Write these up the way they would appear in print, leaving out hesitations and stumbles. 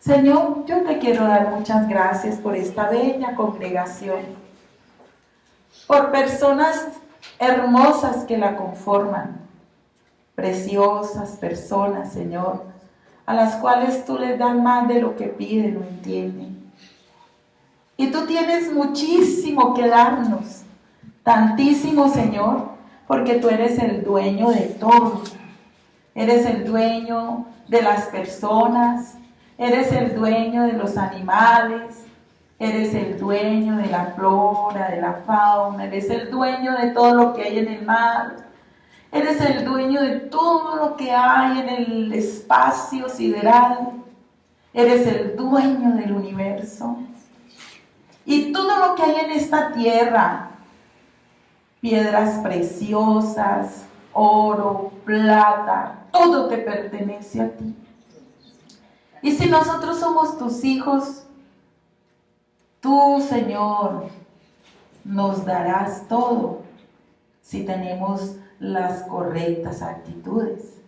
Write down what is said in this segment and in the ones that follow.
Señor, yo te quiero dar muchas gracias por esta bella congregación, por personas hermosas que la conforman, preciosas personas, Señor, a las cuales tú les das más de lo que piden o entienden. Y tú tienes muchísimo que darnos, tantísimo, Señor, porque tú eres el dueño de todo. Eres el dueño de las personas, eres el dueño de los animales, eres el dueño de la flora, de la fauna, eres el dueño de todo lo que hay en el mar, eres el dueño de todo lo que hay en el espacio sideral, eres el dueño del universo. Y todo lo que hay en esta tierra, piedras preciosas, oro, plata, todo te pertenece a ti. Y si nosotros somos tus hijos, tú, Señor, nos darás todo si tenemos las correctas actitudes.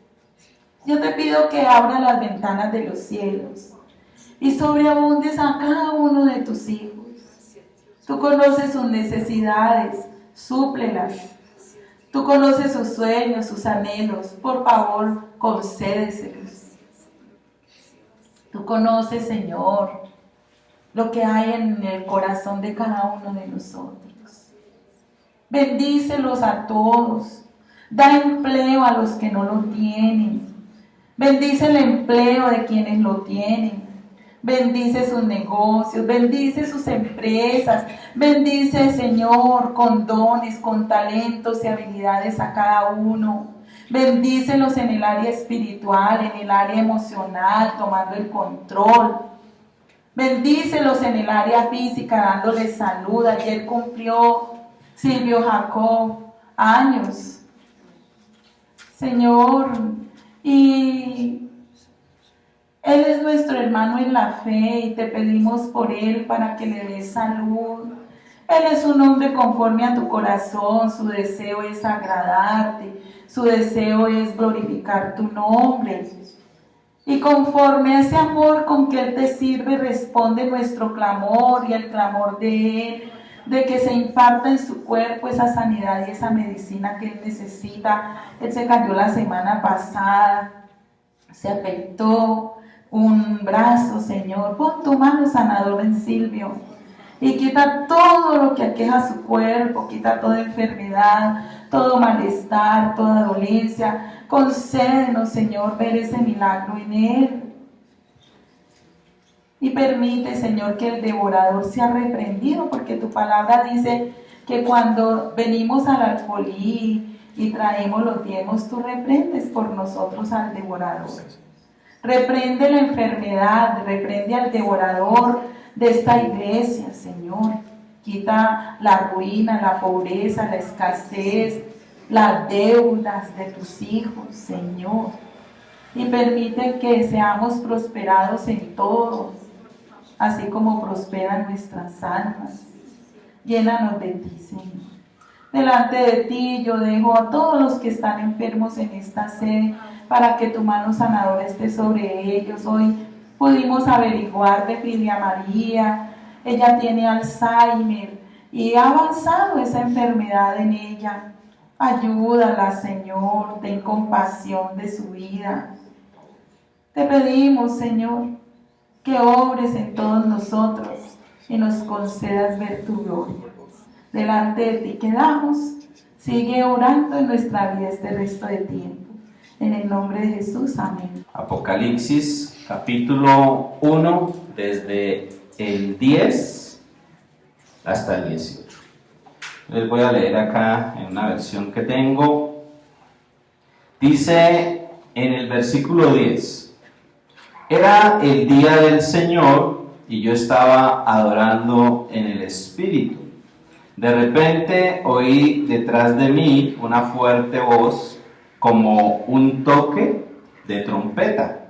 Yo te pido que abras las ventanas de los cielos y sobreabundes a cada uno de tus hijos. Tú conoces sus necesidades, súplelas. Tú conoces sus sueños, sus anhelos. Por favor, concédeselos. Tú conoces, Señor, lo que hay en el corazón de cada uno de nosotros. Bendícelos a todos. Da empleo a los que no lo tienen. Bendice el empleo de quienes lo tienen. Bendice sus negocios, bendice sus empresas, bendice, Señor, con dones, con talentos y habilidades a cada uno. Bendícelos en el área espiritual, en el área emocional, tomando el control. Bendícelos en el área física, dándoles salud. Ayer cumplió Silvio Jacob años, Señor, y él es nuestro hermano en la fe y te pedimos por él para que le des salud. Él es un hombre conforme a tu corazón, su deseo es agradarte, su deseo es glorificar tu nombre. Y conforme a ese amor con que él te sirve, responde nuestro clamor y el clamor de él, de que se imparta en su cuerpo esa sanidad y esa medicina que él necesita. Él se cayó la semana pasada, se afectó un brazo, Señor. Pon tu mano sanadora en Silvio y quita todo lo que aqueja su cuerpo, quita toda enfermedad, todo malestar, toda dolencia. Concédenos, Señor, ver ese milagro en él. Y permite, Señor, que el devorador sea reprendido, porque tu palabra dice que cuando venimos al alfolí y traemos los diezmos, tú reprendes por nosotros al devorador. Reprende la enfermedad, reprende al devorador de esta iglesia, Señor. Quita la ruina, la pobreza, la escasez, las deudas de tus hijos, Señor. Y permite que seamos prosperados en todo, así como prosperan nuestras almas. Llénanos de ti, Señor. Delante de ti yo dejo a todos los que están enfermos en esta sede, para que tu mano sanadora esté sobre ellos. Hoy pudimos averiguar de Filia María, ella tiene Alzheimer y ha avanzado esa enfermedad en ella. Ayúdala, Señor, ten compasión de su vida. Te pedimos, Señor, que obres en todos nosotros y nos concedas ver tu gloria. Delante de ti quedamos, sigue orando en nuestra vida este resto de tiempo. En el nombre de Jesús, amén. Apocalipsis, capítulo 1, desde el 10 hasta el 18. Les voy a leer acá en una versión que tengo. Dice en el versículo 10: Era el día del Señor y yo estaba adorando en el Espíritu. De repente oí detrás de mí una fuerte voz, como un toque de trompeta,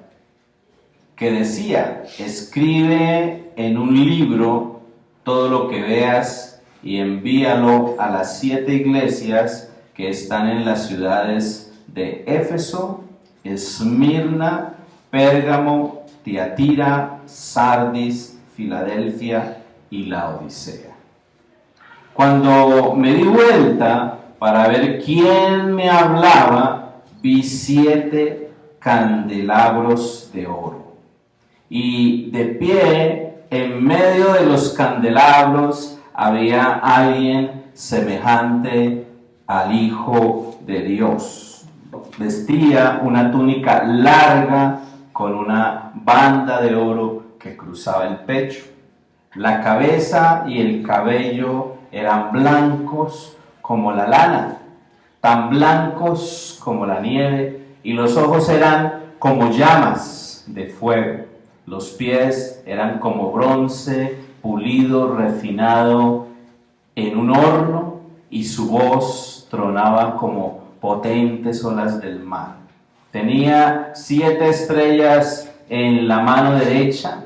que decía: escribe en un libro todo lo que veas y envíalo a las 7 iglesias que están en las ciudades de Éfeso, Esmirna, Pérgamo, Tiatira, Sardis, Filadelfia y Laodicea. Cuando me di vuelta para ver quién me hablaba, vi 7 candelabros de oro. Y de pie, en medio de los candelabros, había alguien semejante al Hijo de Dios. Vestía una túnica larga con una banda de oro que cruzaba el pecho. La cabeza y el cabello eran blancos como la lana, tan blancos como la nieve, y los ojos eran como llamas de fuego. Los pies eran como bronce pulido, refinado en un horno, y su voz tronaba como potentes olas del mar. Tenía 7 estrellas en la mano derecha,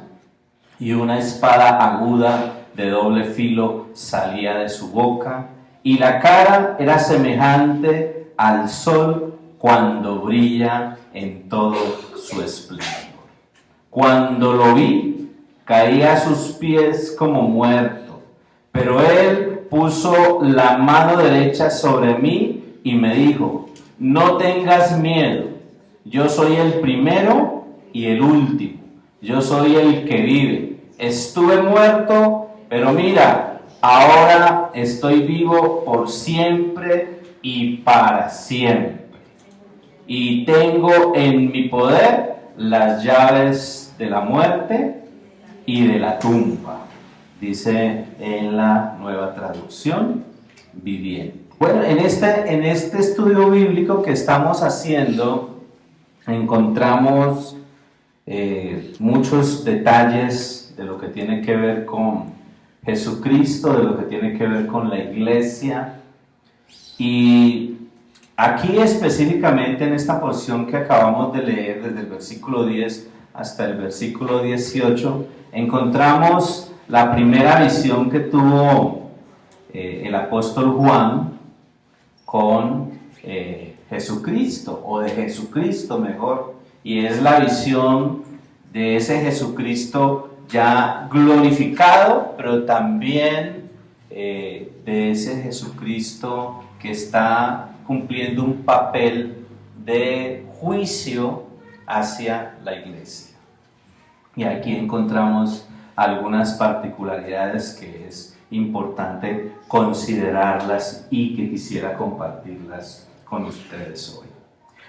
y una espada aguda de doble filo salía de su boca, y la cara era semejante al sol cuando brilla en todo su esplendor. Cuando lo vi, caí a sus pies como muerto, pero él puso la mano derecha sobre mí y me dijo: no tengas miedo, yo soy el primero y el último, yo soy el que vive. Estuve muerto, pero mira, ahora estoy vivo por siempre y para siempre. Y tengo en mi poder las llaves de la muerte y de la tumba, dice en la Nueva Traducción Viviente. Bueno, en este estudio bíblico que estamos haciendo, encontramos muchos detalles de lo que tiene que ver con Jesucristo, de lo que tiene que ver con la iglesia. Y aquí específicamente en esta porción que acabamos de leer, desde el versículo 10 hasta el versículo 18, encontramos la primera visión que tuvo el apóstol Juan con Jesucristo, o de Jesucristo mejor, y es la visión de ese Jesucristo ya glorificado, pero también de ese Jesucristo que está cumpliendo un papel de juicio hacia la iglesia. Y aquí encontramos algunas particularidades que es importante considerarlas y que quisiera compartirlas con ustedes hoy.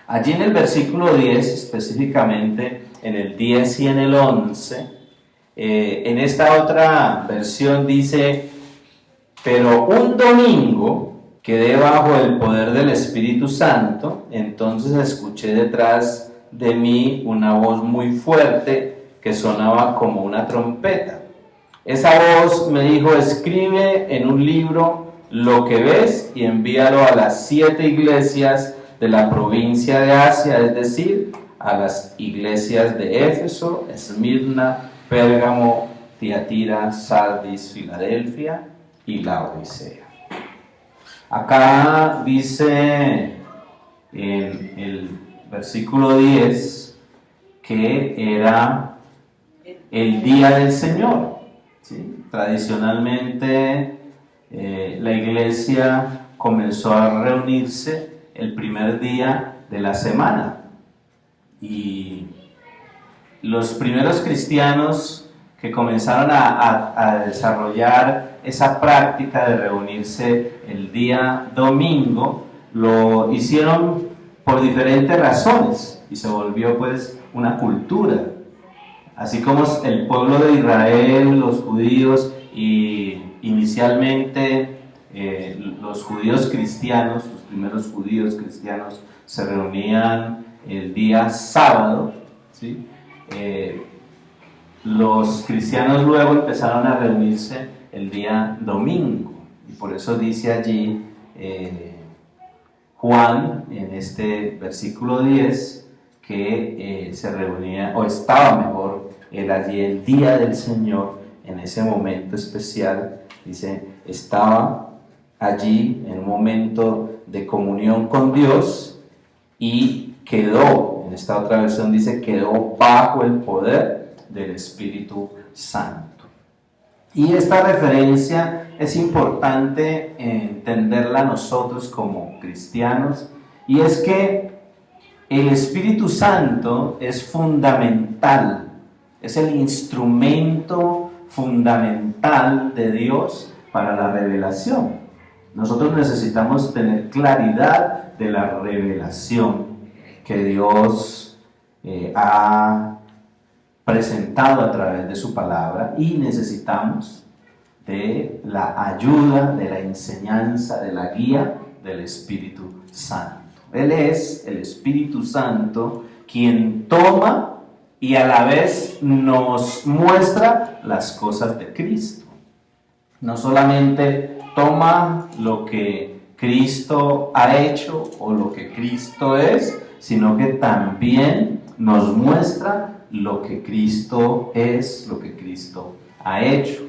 Allí en el versículo 10, específicamente en el 10 y en el 11, en esta otra versión dice: pero un domingo quedé bajo el poder del Espíritu Santo, entonces escuché detrás de mí una voz muy fuerte que sonaba como una trompeta. Esa voz me dijo: escribe en un libro lo que ves y envíalo a las 7 iglesias de la provincia de Asia, es decir, a las iglesias de Éfeso, Esmirna, Pérgamo, Tiatira, Sardis, Filadelfia y Laodicea. Acá dice en el versículo 10 que era el día del Señor, ¿sí? Tradicionalmente la iglesia comenzó a reunirse el primer día de la semana, y los primeros cristianos que comenzaron a desarrollar esa práctica de reunirse el día domingo, lo hicieron por diferentes razones y se volvió pues una cultura. Así como el pueblo de Israel, los judíos y inicialmente los judíos cristianos, los primeros judíos cristianos se reunían el día sábado, ¿sí? Los cristianos luego empezaron a reunirse el día domingo, y por eso dice allí Juan en este versículo 10 que se reunía, o estaba mejor, era allí el día del Señor, en ese momento especial. Dice, estaba allí en un momento de comunión con Dios, y quedó, en esta otra versión dice, quedó bajo el poder del Espíritu Santo. Y esta referencia es importante entenderla nosotros como cristianos, y es que el Espíritu Santo es fundamental, es el instrumento fundamental de Dios para la revelación. Nosotros necesitamos tener claridad de la revelación que Dios ha presentado a través de su palabra, y necesitamos de la ayuda, de la enseñanza, de la guía del Espíritu Santo. Él es el Espíritu Santo quien toma y a la vez nos muestra las cosas de Cristo. No solamente toma lo que Cristo ha hecho o lo que Cristo es, sino que también nos muestra lo que Cristo es, lo que Cristo ha hecho.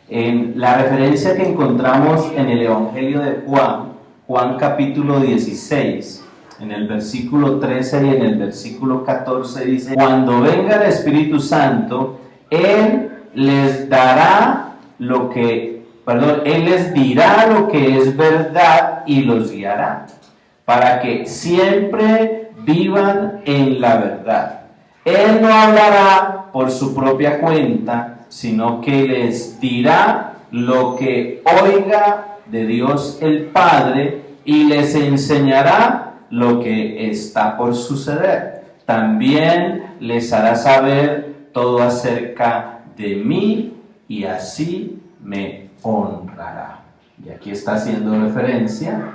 En la referencia que encontramos en el Evangelio de Juan capítulo 16, en el versículo 13 y en el versículo 14 dice: cuando venga el Espíritu Santo, Él les dirá lo que es verdad y los guiará, para que siempre vivan en la verdad. Él no hablará por su propia cuenta, sino que les dirá lo que oiga de Dios el Padre, y les enseñará lo que está por suceder. También les hará saber todo acerca de mí, y así me honrará. Y aquí está haciendo referencia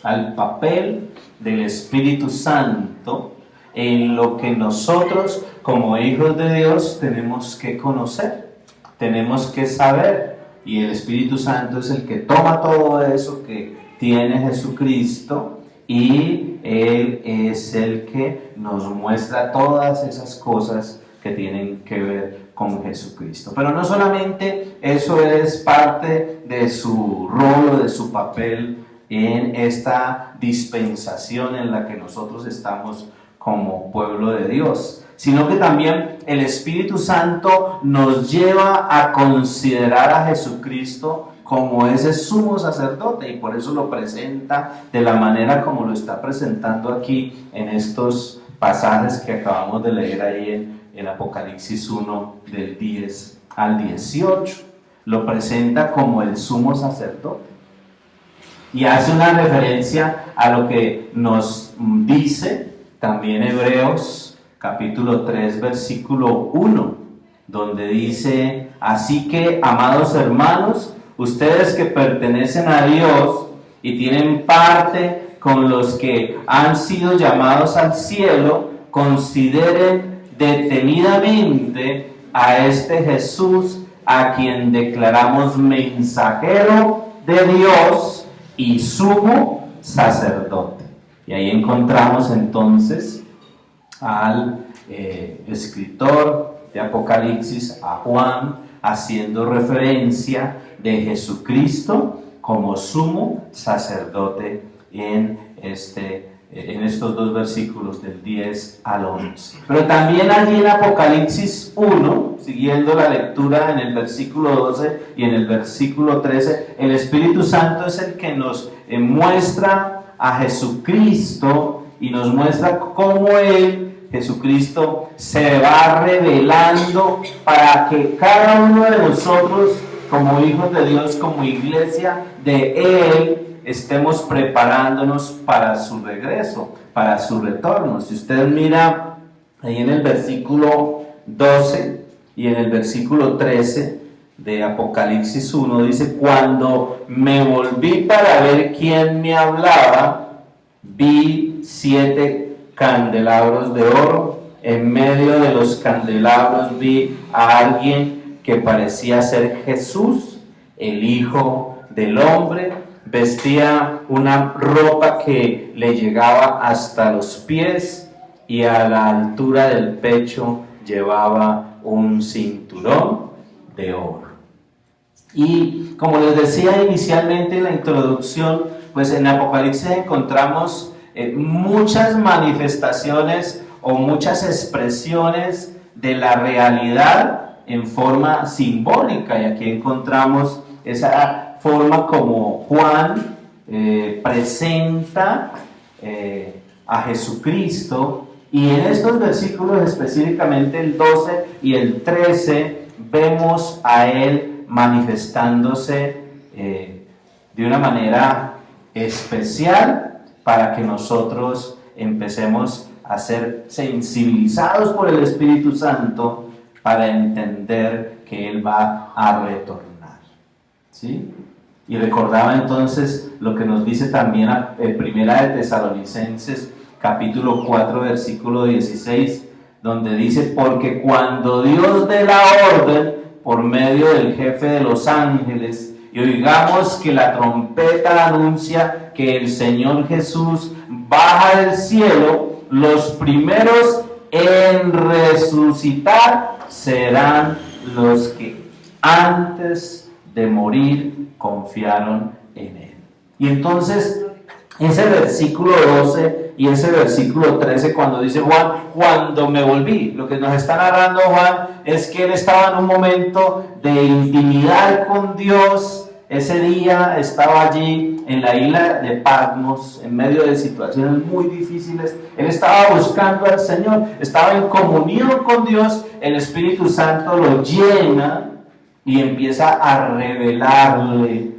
al papel del Espíritu Santo en lo que nosotros como hijos de Dios tenemos que conocer, tenemos que saber. Y el Espíritu Santo es el que toma todo eso que tiene Jesucristo, y Él es el que nos muestra todas esas cosas que tienen que ver con Jesucristo. Pero no solamente eso es parte de su rol o de su papel en esta dispensación en la que nosotros estamos como pueblo de Dios, sino que también el Espíritu Santo nos lleva a considerar a Jesucristo como ese sumo sacerdote, y por eso lo presenta de la manera como lo está presentando aquí en estos pasajes que acabamos de leer ahí en Apocalipsis 1 del 10 al 18. Lo presenta como el sumo sacerdote y hace una referencia a lo que nos dice también Hebreos capítulo 3 versículo 1, donde dice: así que, amados hermanos, ustedes que pertenecen a Dios y tienen parte con los que han sido llamados al cielo, consideren detenidamente a este Jesús, a quien declaramos mensajero de Dios y sumo sacerdote. Y ahí encontramos entonces al escritor de Apocalipsis, a Juan, haciendo referencia de Jesucristo como sumo sacerdote en estos dos versículos del 10 al 11. Pero también allí en Apocalipsis 1, siguiendo la lectura en el versículo 12 y en el versículo 13, el Espíritu Santo es el que nos muestra a Jesucristo y nos muestra cómo Jesucristo, se va revelando para que cada uno de nosotros, como hijos de Dios, como iglesia de Él, estemos preparándonos para su regreso, para su retorno. Si usted mira ahí en el versículo 12 y en el versículo 13 de Apocalipsis 1, dice: cuando me volví para ver quién me hablaba, vi 7 candelabros de oro. En medio de los candelabros vi a alguien que parecía ser Jesús, el Hijo del Hombre. Vestía una ropa que le llegaba hasta los pies, y a la altura del pecho llevaba un cinturón de oro. Y como les decía inicialmente en la introducción, pues en Apocalipsis encontramos muchas manifestaciones o muchas expresiones de la realidad en forma simbólica. Y aquí encontramos esa forma como Juan presenta a Jesucristo. Y en estos versículos, específicamente el 12 y el 13, vemos a Él manifestándose de una manera especial para que nosotros empecemos a ser sensibilizados por el Espíritu Santo para entender que Él va a retornar. ¿Sí? Y recordaba entonces lo que nos dice también Primera de Tesalonicenses capítulo 4 versículo 16, donde dice: porque cuando Dios dé la orden por medio del jefe de los ángeles y oigamos que la trompeta anuncia que el Señor Jesús baja del cielo, los primeros en resucitar serán los que antes de morir confiaron en Él. Y entonces ese versículo 12 y ese versículo 13, cuando dice Juan, cuando me volví, lo que nos está narrando Juan es que él estaba en un momento de intimidad con Dios. Ese día estaba allí en la isla de Patmos, en medio de situaciones muy difíciles. Él estaba buscando al Señor, estaba en comunión con Dios. El Espíritu Santo lo llena y empieza a revelarle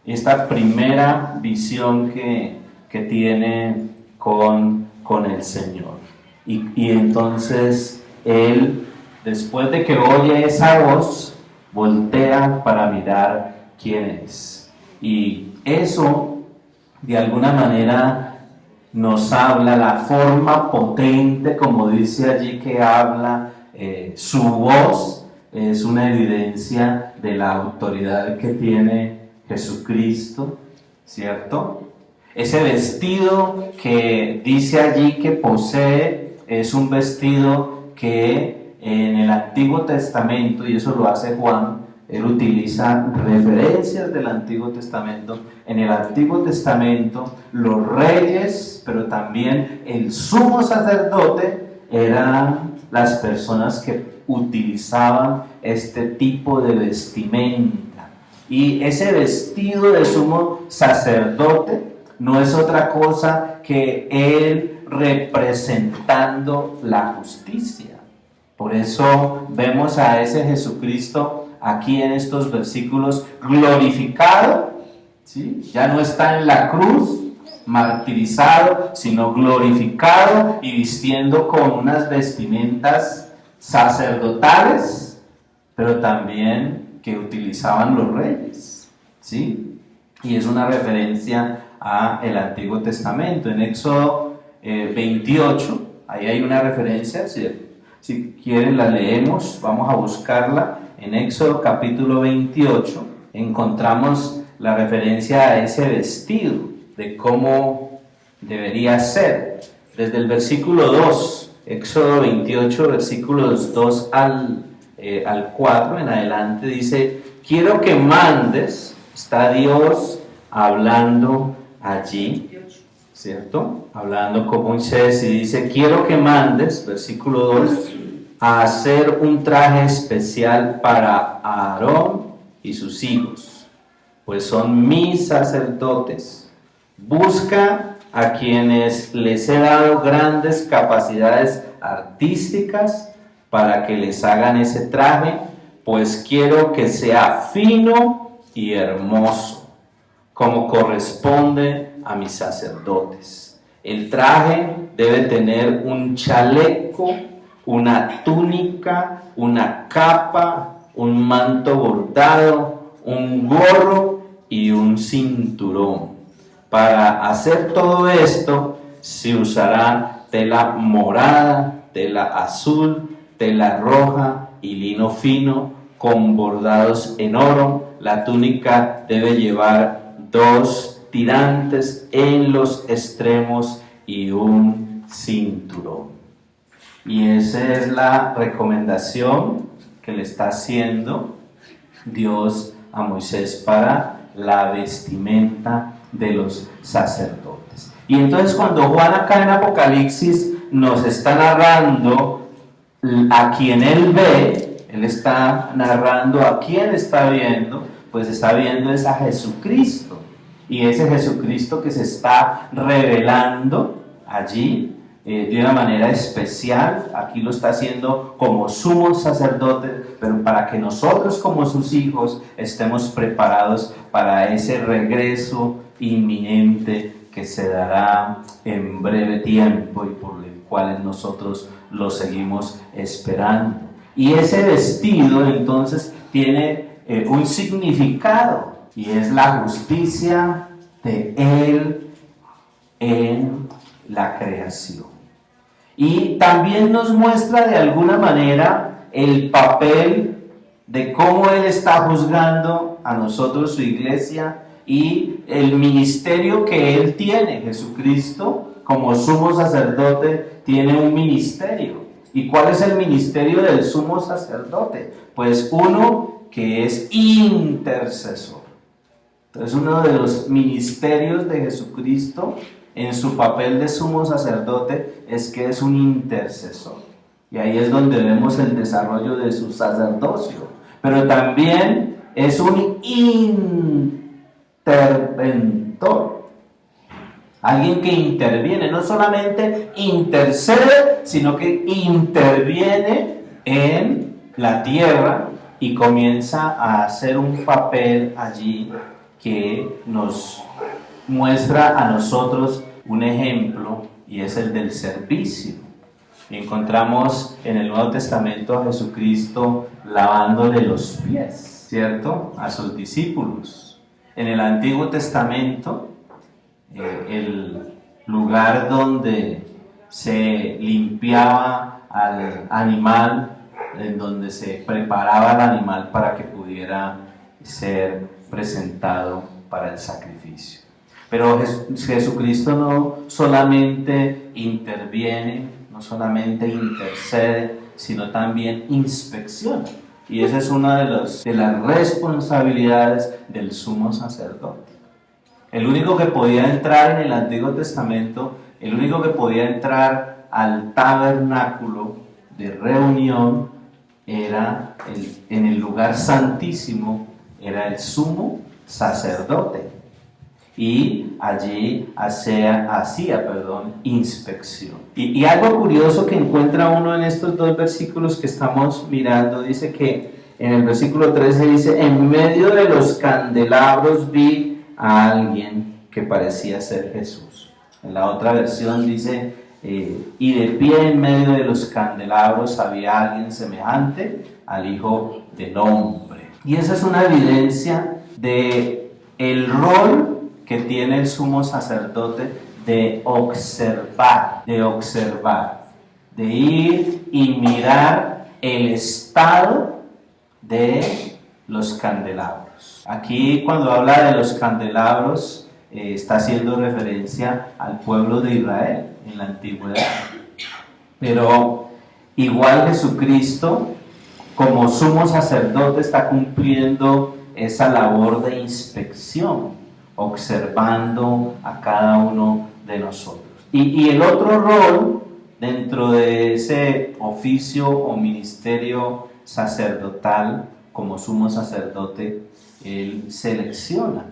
esta primera visión que tiene con el Señor. Y entonces él, después de que oye esa voz, voltea para mirar quién es. Y eso, de alguna manera, nos habla la forma potente, como dice allí que habla, su voz es una evidencia de la autoridad que tiene Jesucristo, ¿cierto? Ese vestido que dice allí que posee es un vestido que en el Antiguo Testamento, y eso lo hace Juan, él utiliza referencias del Antiguo Testamento. En el Antiguo Testamento los reyes, pero también el sumo sacerdote eran las personas que utilizaban este tipo de vestimenta. Y ese vestido de sumo sacerdote no es otra cosa que él representando la justicia. Por eso vemos a ese Jesucristo aquí en estos versículos glorificado, ¿sí? Ya no está en la cruz martirizado, sino glorificado y vistiendo con unas vestimentas sacerdotales, pero también que utilizaban los reyes, ¿sí? Y es una referencia a el Antiguo Testamento. En Éxodo 28, ahí hay una referencia, si quieren la leemos, vamos a buscarla. En Éxodo capítulo 28 encontramos la referencia a ese vestido, de cómo debería ser. Desde el versículo 2, Éxodo 28, versículos 2 al 4 en adelante, dice: quiero que mandes, está Dios hablando allí, ¿cierto? Hablando con Moisés, y dice: quiero que mandes, versículo 2, a hacer un traje especial para Aarón y sus hijos, pues son mis sacerdotes. Busca a quienes les he dado grandes capacidades artísticas para que les hagan ese traje, pues quiero que sea fino y hermoso, como corresponde a mis sacerdotes. El traje debe tener un chaleco, una túnica, una capa, un manto bordado, un gorro y un cinturón. Para hacer todo esto se usará tela morada, tela azul, tela roja y lino fino con bordados en oro. La túnica debe llevar 2 tirantes en los extremos y un cinturón. Y esa es la recomendación que le está haciendo Dios a Moisés para la vestimenta de los sacerdotes. Y entonces cuando Juan acá en Apocalipsis nos está narrando a quien él ve, él está narrando a quién está viendo, pues está viendo es a Jesucristo. Y ese Jesucristo que se está revelando allí de una manera especial, aquí lo está haciendo como sumo sacerdote, pero para que nosotros como sus hijos estemos preparados para ese regreso inminente que se dará en breve tiempo y por el cual nosotros lo seguimos esperando. Y ese vestido entonces tiene un significado, y es la justicia de Él en la creación. Y también nos muestra de alguna manera el papel de cómo Él está juzgando a nosotros, su iglesia, y el ministerio que Él tiene. Jesucristo, como sumo sacerdote, tiene un ministerio. ¿Y cuál es el ministerio del sumo sacerdote? Pues uno que es intercesor. Entonces, uno de los ministerios de Jesucristo en su papel de sumo sacerdote es que es un intercesor. Y ahí es donde vemos el desarrollo de su sacerdocio. Pero también es un interventor. Alguien que interviene, no solamente intercede, sino que interviene en la tierra y comienza a hacer un papel allí que nos muestra a nosotros un ejemplo, y es el del servicio. Encontramos en el Nuevo Testamento a Jesucristo lavándole los pies, ¿cierto?, a sus discípulos. En el Antiguo Testamento, el lugar donde se limpiaba al animal, en donde se preparaba el animal para que pudiera ser presentado para el sacrificio. Pero Jesucristo no solamente interviene, no solamente intercede, sino también inspecciona. Y esa es una de las responsabilidades del sumo sacerdote. El único que podía entrar en el Antiguo Testamento, el único que podía entrar al tabernáculo de reunión era en el lugar santísimo, era el sumo sacerdote. Y allí hacía inspección. Y algo curioso que encuentra uno en estos dos versículos que estamos mirando, dice que en el versículo 13 dice: en medio de los candelabros vi a alguien que parecía ser Jesús. En la otra versión dice: y de pie en medio de los candelabros había alguien semejante al Hijo del Hombre. Y esa es una evidencia de el rol que tiene el sumo sacerdote de observar, de ir y mirar el estado de los candelabros. Aquí, cuando habla de los candelabros, está haciendo referencia al pueblo de Israel en la antigüedad. Pero igual Jesucristo, como sumo sacerdote, está cumpliendo esa labor de inspección, observando a cada uno de nosotros. Y el otro rol dentro de ese oficio o ministerio sacerdotal, como sumo sacerdote, él selecciona,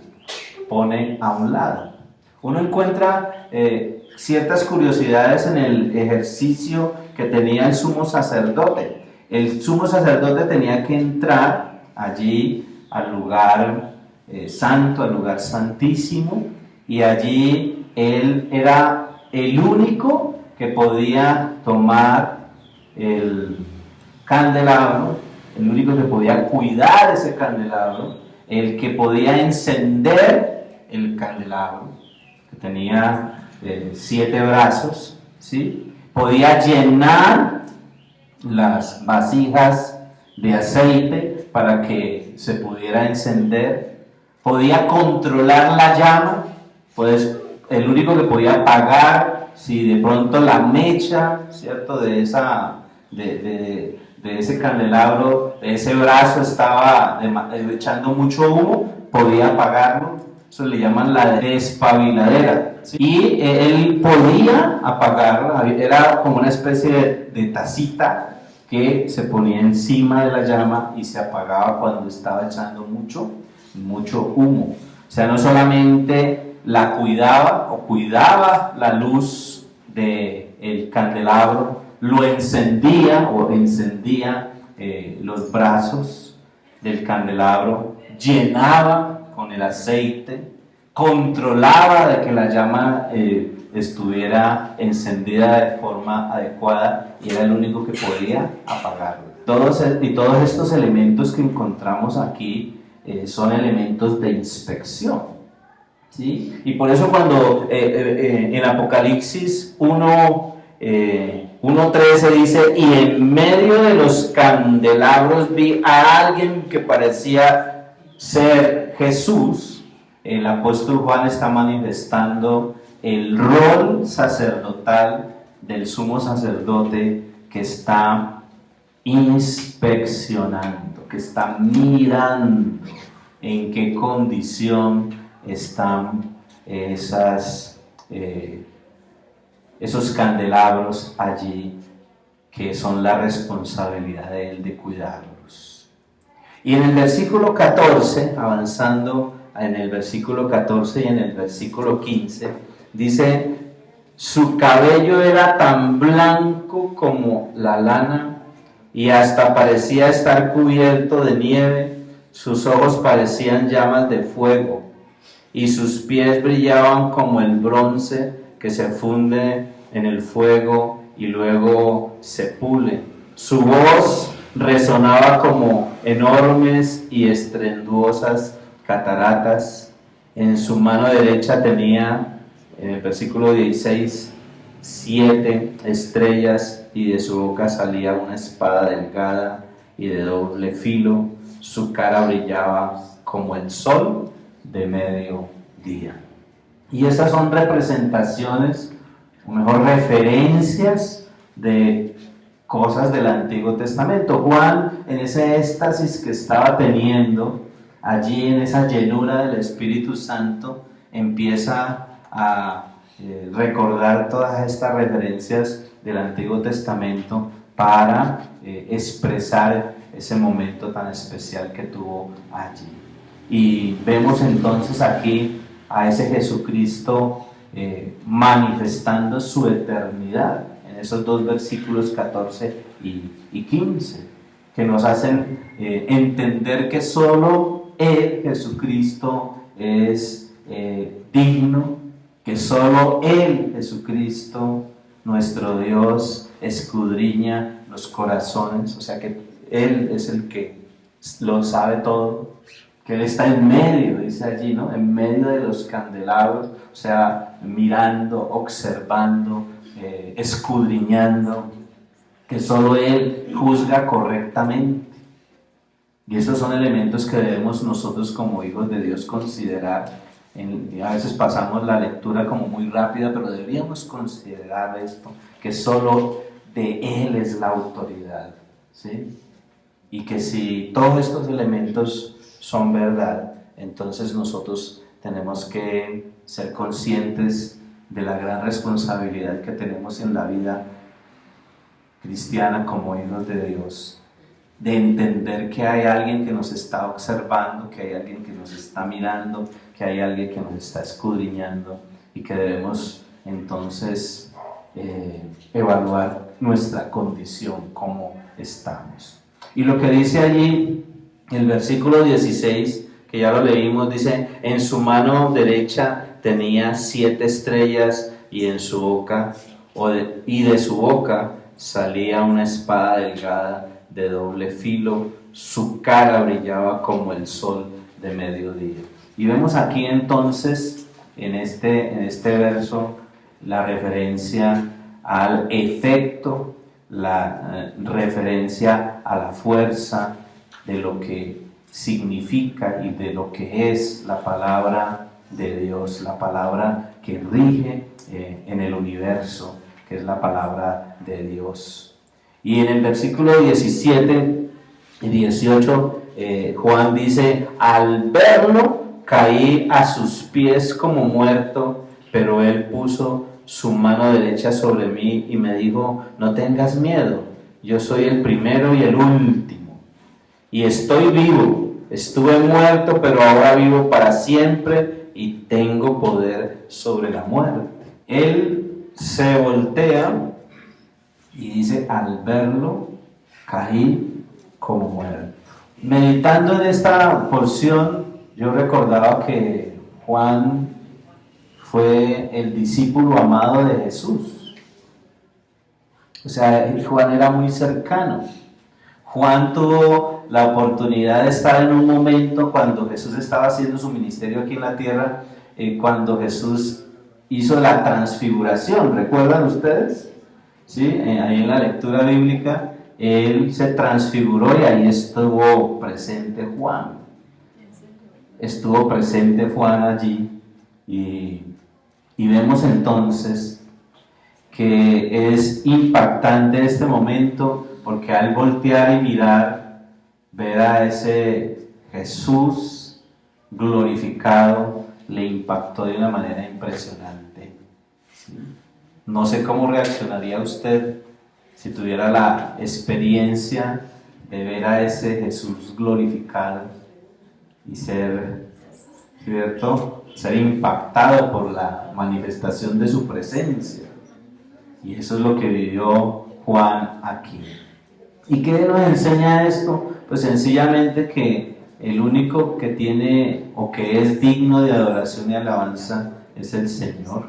pone a un lado. Uno encuentra ciertas curiosidades en el ejercicio que tenía el sumo sacerdote. El sumo sacerdote tenía que entrar allí al lugar santo, al lugar santísimo, y allí él era el único que podía tomar el candelabro, el único que podía cuidar ese candelabro, el que podía encender el candelabro, que tenía 7 brazos, ¿sí? Podía llenar las vasijas de aceite para que se pudiera encender, podía controlar la llama, pues el único que podía apagar si de pronto la mecha, ¿cierto?, de ese candelabro, de ese brazo estaba echando mucho humo, podía apagarlo. Eso le llaman la despabiladera, ¿sí? Y él podía apagarla, era como una especie de tacita que se ponía encima de la llama y se apagaba cuando estaba echando mucho humo. O sea, no solamente la cuidaba la luz del candelabro, lo encendía los brazos del candelabro, llenaba con el aceite, controlaba de que la llama estuviera encendida de forma adecuada y era el único que podía apagarla. Todos estos elementos que encontramos aquí son elementos de inspección, ¿sí? Y por eso cuando en Apocalipsis 1:13 dice, y en medio de los candelabros vi a alguien que parecía ser Jesús. El apóstol Juan está manifestando el rol sacerdotal del sumo sacerdote que está inspeccionando, que está mirando en qué condición están esos candelabros allí, que son la responsabilidad de él de cuidarlos. Y en el versículo 14, avanzando en el versículo 14 y en el versículo 15, dice, su cabello era tan blanco como la lana y hasta parecía estar cubierto de nieve, sus ojos parecían llamas de fuego y sus pies brillaban como el bronce que se funde en el fuego y luego se pule. Su voz resonaba como enormes y estruendosas cataratas. En su mano derecha tenía, en el versículo 16, 7 estrellas y de su boca salía una espada delgada y de doble filo. Su cara brillaba como el sol de mediodía. Y estas son representaciones, o mejor referencias de cosas del Antiguo Testamento. Juan, en ese éxtasis que estaba teniendo, allí en esa llenura del Espíritu Santo, empieza a recordar todas estas referencias del Antiguo Testamento para expresar ese momento tan especial que tuvo allí. Y vemos entonces aquí a ese Jesucristo manifestando su eternidad en esos dos versículos 14 y 15, que nos hacen entender que solo Él, Jesucristo, es digno, que solo Él, Jesucristo, nuestro Dios, escudriña los corazones, o sea que Él es el que lo sabe todo, que Él está en medio, dice allí, ¿no? En medio de los candelabros, o sea, mirando, observando, escudriñando, que solo Él juzga correctamente. Y estos son elementos que debemos nosotros como hijos de Dios considerar. A veces pasamos la lectura como muy rápida, pero deberíamos considerar esto, que solo de Él es la autoridad, ¿sí? Y que si todos estos elementos son verdad, entonces nosotros tenemos que ser conscientes de la gran responsabilidad que tenemos en la vida cristiana como hijos de Dios, de entender que hay alguien que nos está observando, que hay alguien que nos está mirando, que hay alguien que nos está escudriñando y que debemos entonces evaluar nuestra condición, cómo estamos. Y lo que dice allí, el versículo 16, que ya lo leímos, dice, en su mano derecha tenía 7 estrellas y en su boca, de su boca salía una espada delgada de doble filo, su cara brillaba como el sol de mediodía. Y vemos aquí entonces, en este verso, la referencia al efecto, la referencia a la fuerza de lo que significa y de lo que es la palabra de Dios, la palabra que rige en el universo, que es la palabra de Dios. Y en el versículo 17 y 18, Juan dice, al verlo caí a sus pies como muerto, pero él puso su mano derecha sobre mí y me dijo, no tengas miedo, yo soy el primero y el último, y estoy vivo, estuve muerto, pero ahora vivo para siempre y tengo poder sobre la muerte. Él se voltea y dice, al verlo, caí como muerto. Meditando en esta porción, yo recordaba que Juan fue el discípulo amado de Jesús. O sea, Juan era muy cercano. Juan tuvo la oportunidad de estar en un momento cuando Jesús estaba haciendo su ministerio aquí en la tierra, cuando Jesús hizo la transfiguración. ¿Recuerdan ustedes? ¿Sí? Ahí en la lectura bíblica, él se transfiguró y ahí estuvo presente Juan. Estuvo presente Juan allí y vemos entonces que es impactante este momento porque al voltear y mirar, ver a ese Jesús glorificado, le impactó de una manera impresionante. ¿Sí? No sé cómo reaccionaría usted si tuviera la experiencia de ver a ese Jesús glorificado y ser, ¿cierto?, ser impactado por la manifestación de su presencia. Y eso es lo que vivió Juan aquí. ¿Y qué nos enseña esto? Pues sencillamente que el único que tiene o que es digno de adoración y alabanza es el Señor.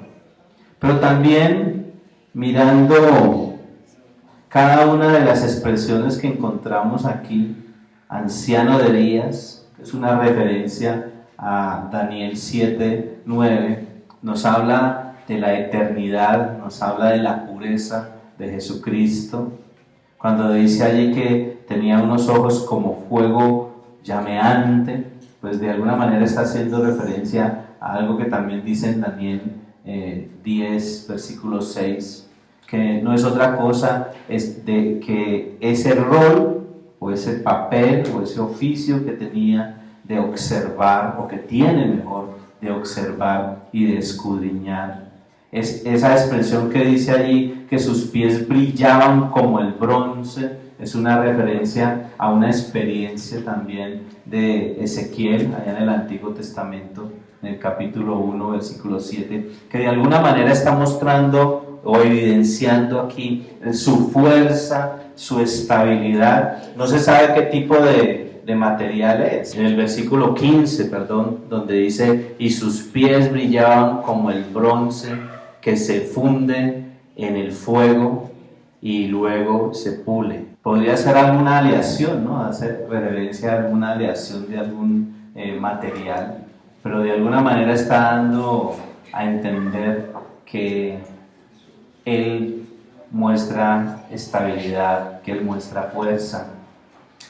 Pero también mirando cada una de las expresiones que encontramos aquí, anciano de días, que es una referencia a Daniel 7:9, nos habla de la eternidad, nos habla de la pureza de Jesucristo. Cuando dice allí que tenía unos ojos como fuego llameante, pues de alguna manera está haciendo referencia a algo que también dice en Daniel 10, versículo 6, que no es otra cosa es de que ese rol o ese papel o ese oficio que tenía de observar, o que tiene mejor, de observar y de escudriñar. Es esa expresión que dice allí que sus pies brillaban como el bronce, es una referencia a una experiencia también de Ezequiel allá en el Antiguo Testamento, en el capítulo 1, versículo 7, que de alguna manera está mostrando o evidenciando aquí su fuerza, su estabilidad. No se sabe qué tipo de material es. En el versículo 15, donde dice, y sus pies brillaban como el bronce que se funde en el fuego y luego se pule. Podría ser alguna aleación, ¿no? Hacer referencia a alguna aleación de algún material, pero de alguna manera está dando a entender que Él muestra estabilidad, que Él muestra fuerza.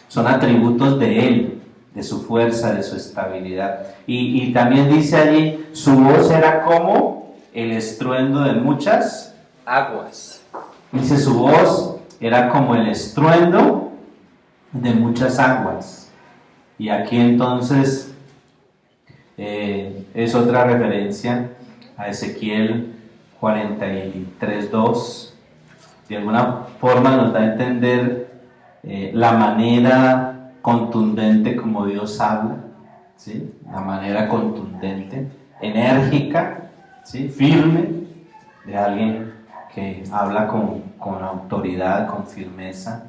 Son atributos de Él, de su fuerza, de su estabilidad. Y también dice allí, su voz era como el estruendo de muchas aguas. Dice, su voz era como el estruendo de muchas aguas. Y aquí entonces es otra referencia a Ezequiel 43:2. De alguna forma nos da a entender la manera contundente como Dios habla, ¿sí? La manera contundente, enérgica, ¿sí? Firme, de alguien que habla con autoridad, con firmeza.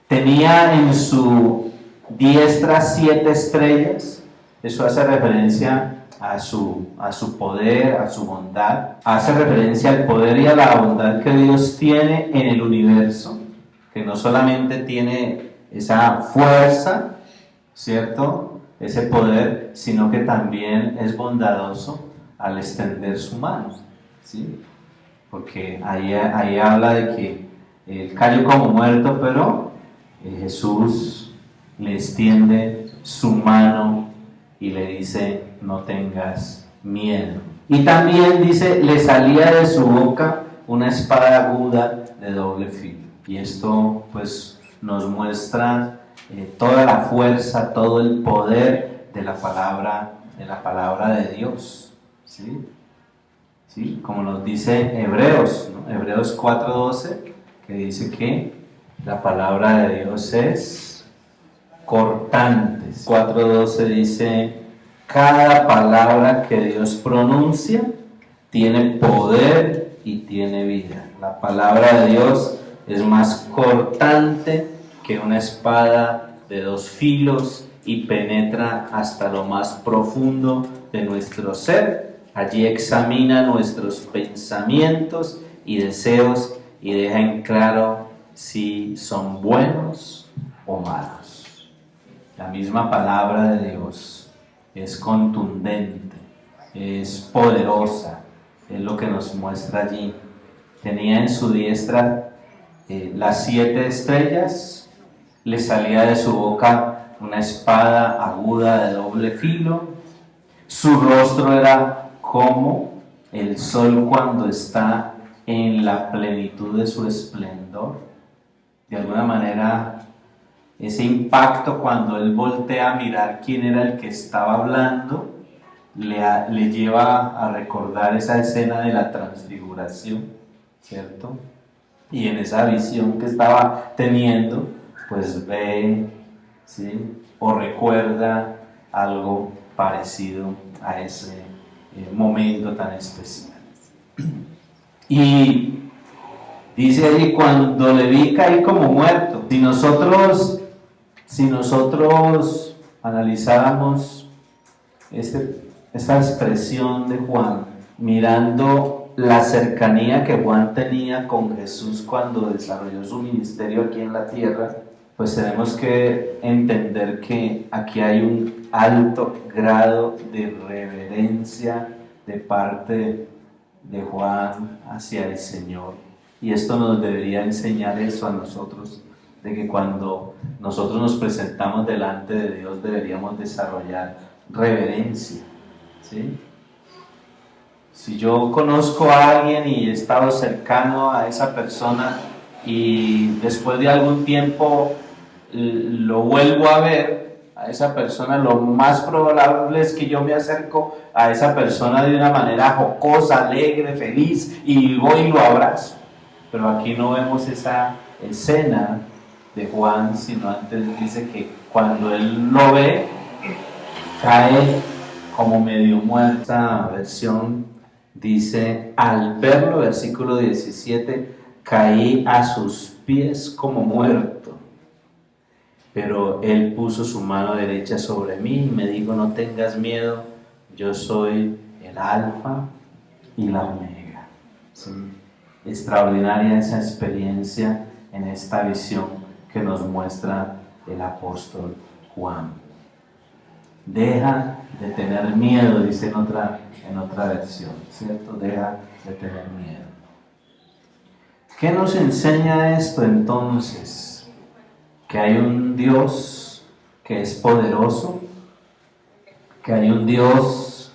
Tenía en su diestra 7 estrellas, eso hace referencia a su poder, a su bondad, hace referencia al poder y a la bondad que Dios tiene en el universo, que no solamente tiene esa fuerza, ¿cierto?, ese poder, sino que también es bondadoso al extender su mano, ¿sí? Porque ahí habla de que él cayó como muerto, pero Jesús le extiende su mano y le dice, no tengas miedo. Y también dice, le salía de su boca una espada aguda de doble filo. Y esto pues nos muestra toda la fuerza, todo el poder de la palabra de Dios, ¿sí? ¿Sí? Como nos dice Hebreos, ¿no? Hebreos 4:12, que dice que La palabra de Dios es cortante. 4:12 dice, cada palabra que Dios pronuncia tiene poder y tiene vida. La palabra de Dios es más cortante que una espada de 2 filos y penetra hasta lo más profundo de nuestro ser. Allí examina nuestros pensamientos y deseos y deja en claro si son buenos o malos. La misma palabra de Dios es contundente, es poderosa, es lo que nos muestra allí. Tenía en su diestra las 7 estrellas, le salía de su boca una espada aguda de doble filo, su rostro era como el sol cuando está en la plenitud de su esplendor. De alguna manera, ese impacto cuando él voltea a mirar quién era el que estaba hablando, le lleva a recordar esa escena de la transfiguración, ¿cierto? Y en esa visión que estaba teniendo, pues ve, ¿sí?, o recuerda algo parecido a ese momento tan especial. Y dice allí, cuando le vi caí como muerto. Si nosotros analizáramos esta expresión de Juan, mirando la cercanía que Juan tenía con Jesús cuando desarrolló su ministerio aquí en la tierra, pues tenemos que entender que aquí hay un alto grado de reverencia de parte de Juan hacia el Señor. Y esto nos debería enseñar eso a nosotros, de que cuando nosotros nos presentamos delante de Dios deberíamos desarrollar reverencia, ¿sí? Si yo conozco a alguien y he estado cercano a esa persona y después de algún tiempo lo vuelvo a ver a esa persona, lo más probable es que yo me acerco a esa persona de una manera jocosa, alegre, feliz, y voy y lo abrazo. Pero aquí no vemos esa escena de Juan, sino antes dice que cuando él lo ve, cae como medio muerto. Esta versión dice, al verlo, versículo 17, caí a sus pies como muerto. Pero él puso su mano derecha sobre mí y me dijo, no tengas miedo, yo soy el alfa y la omega. ¿Sí? Extraordinaria esa experiencia en esta visión que nos muestra el apóstol Juan. Deja de tener miedo, dice en otra versión, ¿cierto? Deja de tener miedo. ¿Qué nos enseña esto entonces? Que hay un Dios que es poderoso, que hay un Dios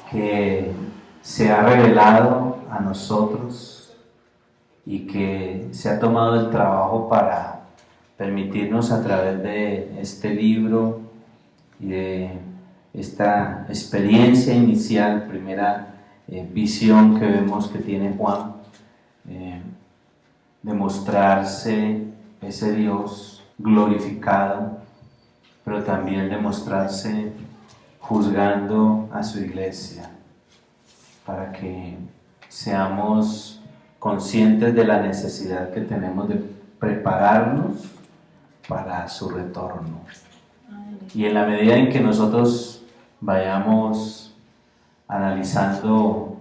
que se ha revelado a nosotros y que se ha tomado el trabajo para permitirnos a través de este libro y de esta experiencia inicial, primera visión que vemos que tiene Juan, demostrarse ese Dios glorificado, pero también demostrarse juzgando a su iglesia, para que seamos conscientes de la necesidad que tenemos de prepararnos para su retorno. Y en la medida en que nosotros vayamos analizando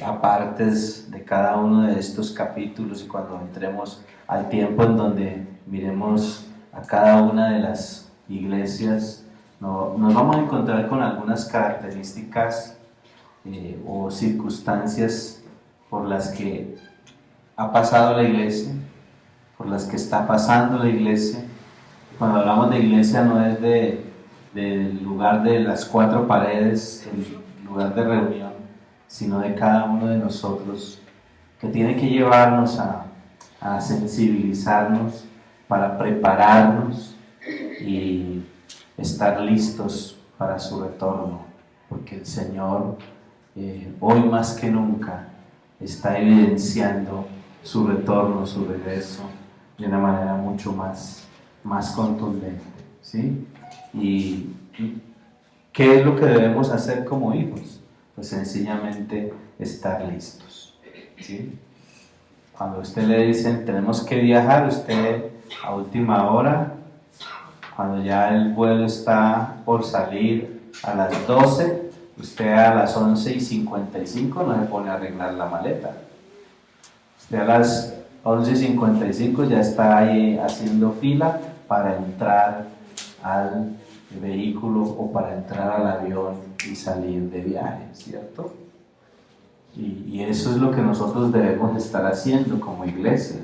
apartes de cada uno de estos capítulos, y cuando entremos al tiempo en donde miremos a cada una de las iglesias, nos vamos a encontrar con algunas características o circunstancias por las que ha pasado la iglesia, por las que está pasando la iglesia. Cuando hablamos de iglesia no es del lugar de las 4 paredes, el lugar de reunión, sino de cada uno de nosotros, que tiene que llevarnos a sensibilizarnos para prepararnos y estar listos para su retorno, porque el Señor hoy más que nunca está evidenciando su retorno, su regreso de una manera mucho más contundente, ¿sí? ¿Y qué es lo que debemos hacer como hijos? Pues sencillamente estar listos, ¿sí? Cuando a usted le dicen tenemos que viajar, usted a última hora, cuando ya el vuelo está por salir a las 12, usted a las 11:55 no se pone a arreglar la maleta. Usted a las 11:55 ya está ahí haciendo fila para entrar al vehículo o para entrar al avión y salir de viaje, ¿cierto? Y eso es lo que nosotros debemos estar haciendo como iglesia.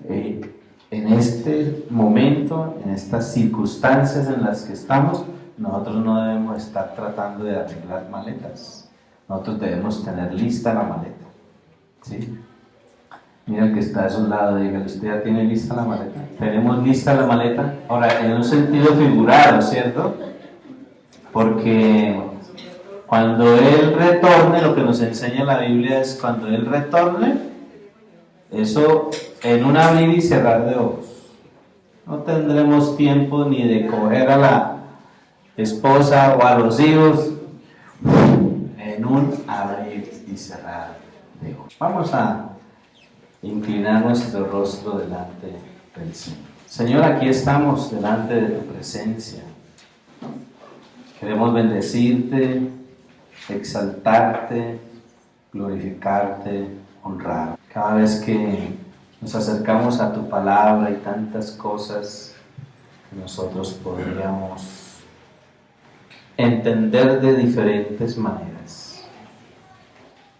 En este momento, en estas circunstancias en las que estamos, nosotros no debemos estar tratando de arreglar maletas. Nosotros debemos tener lista la maleta, ¿sí? Mira el que está a su lado, dígale, ¿usted ya tiene lista la maleta? ¿Tenemos lista la maleta? Ahora, en un sentido figurado, ¿cierto? Porque cuando Él retorne, lo que nos enseña la Biblia es cuando Él retorne, eso en un abrir y cerrar de ojos. No tendremos tiempo ni de coger a la esposa o a los hijos en un abrir y cerrar de ojos. Vamos a inclinar nuestro rostro delante del Señor. Señor, aquí estamos delante de tu presencia. Queremos bendecirte, exaltarte, glorificarte, honrar. Cada vez que nos acercamos a tu palabra y tantas cosas que nosotros podríamos entender de diferentes maneras.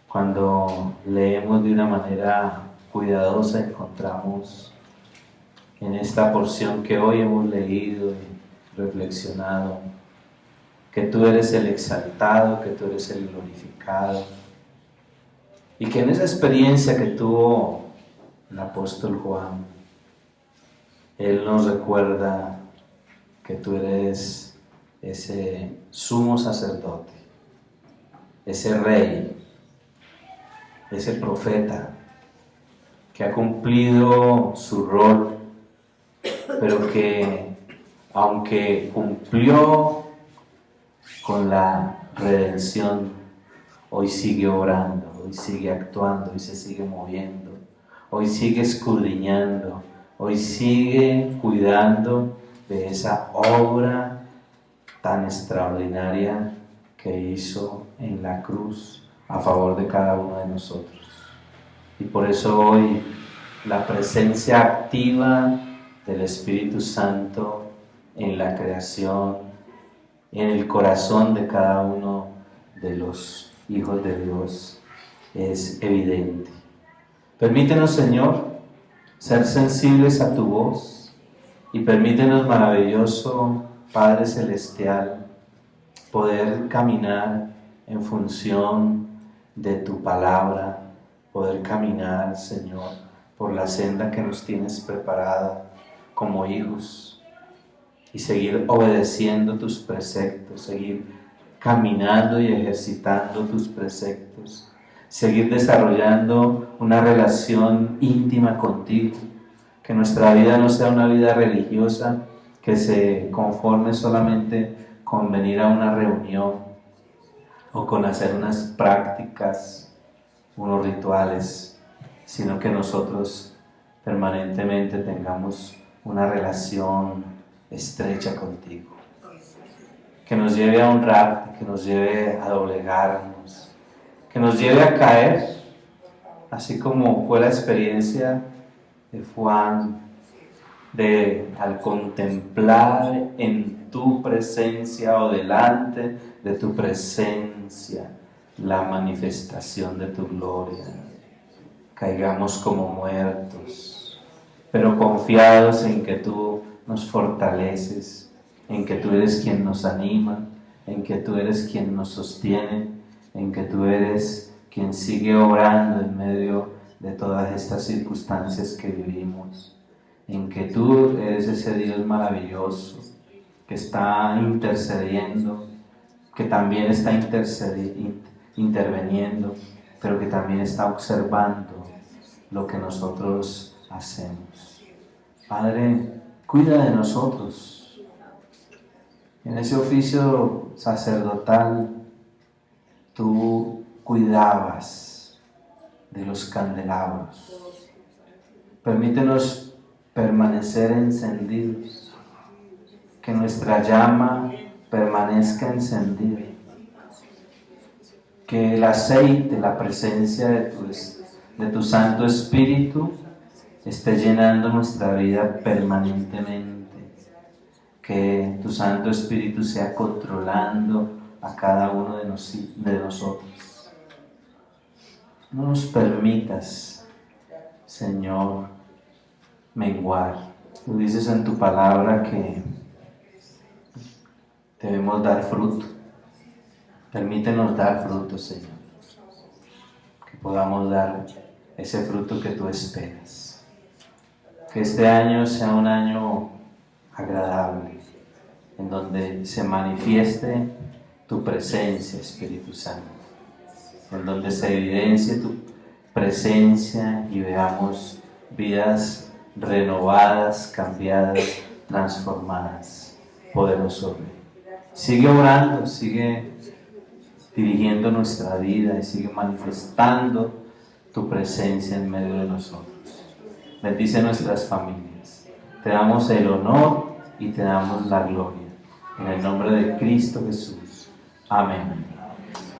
Cuando leemos de una manera cuidadosa encontramos en esta porción que hoy hemos leído y reflexionado que tú eres el exaltado, que tú eres el glorificado y que en esa experiencia que tuvo el apóstol Juan, él nos recuerda que tú eres ese sumo sacerdote, ese rey, ese profeta que ha cumplido su rol, pero que aunque cumplió con la redención, hoy sigue orando, hoy sigue actuando, hoy se sigue moviendo, hoy sigue escudriñando, hoy sigue cuidando de esa obra tan extraordinaria que hizo en la cruz a favor de cada uno de nosotros. Y por eso hoy la presencia activa del Espíritu Santo en la creación, en el corazón de cada uno de los hijos de Dios es evidente. Permítenos, Señor, ser sensibles a tu voz y permítenos, maravilloso Padre Celestial, poder caminar en función de tu palabra, poder caminar, Señor, por la senda que nos tienes preparada como hijos y seguir obedeciendo tus preceptos, seguir caminando y ejercitando tus preceptos, seguir desarrollando una relación íntima contigo, que nuestra vida no sea una vida religiosa que se conforme solamente con venir a una reunión o con hacer unas prácticas, unos rituales, sino que nosotros permanentemente tengamos una relación estrecha contigo, que nos lleve a honrarte, que nos lleve a doblegarnos, que nos lleve a caer, así como fue la experiencia de Juan, al contemplar en tu presencia o delante de tu presencia la manifestación de tu gloria. Caigamos como muertos, pero confiados en que tú nos fortaleces, en que tú eres quien nos anima, en que tú eres quien nos sostiene, en que tú eres quien sigue obrando en medio de todas estas circunstancias que vivimos, en que tú eres ese Dios maravilloso que está intercediendo, que también está interviniendo, pero que también está observando lo que nosotros hacemos. Padre, cuida de nosotros. En ese oficio sacerdotal, tú cuidabas de los candelabros. Permítenos permanecer encendidos, que nuestra llama permanezca encendida, que el aceite, la presencia de tu Santo Espíritu esté llenando nuestra vida permanentemente, que tu Santo Espíritu sea controlando a cada uno de nosotros. No nos permitas, Señor, menguar. Tú dices en tu palabra que debemos dar fruto. Permítenos dar fruto, Señor. Que podamos dar ese fruto que tú esperas. Que este año sea un año agradable, en donde se manifieste tu presencia, Espíritu Santo. En donde se evidencie tu presencia y veamos vidas renovadas, cambiadas, transformadas. Poderoso Rey. Sigue orando, sigue dirigiendo nuestra vida y sigue manifestando tu presencia en medio de nosotros. Bendice nuestras familias. Te damos el honor y te damos la gloria. En el nombre de Cristo Jesús. Amén.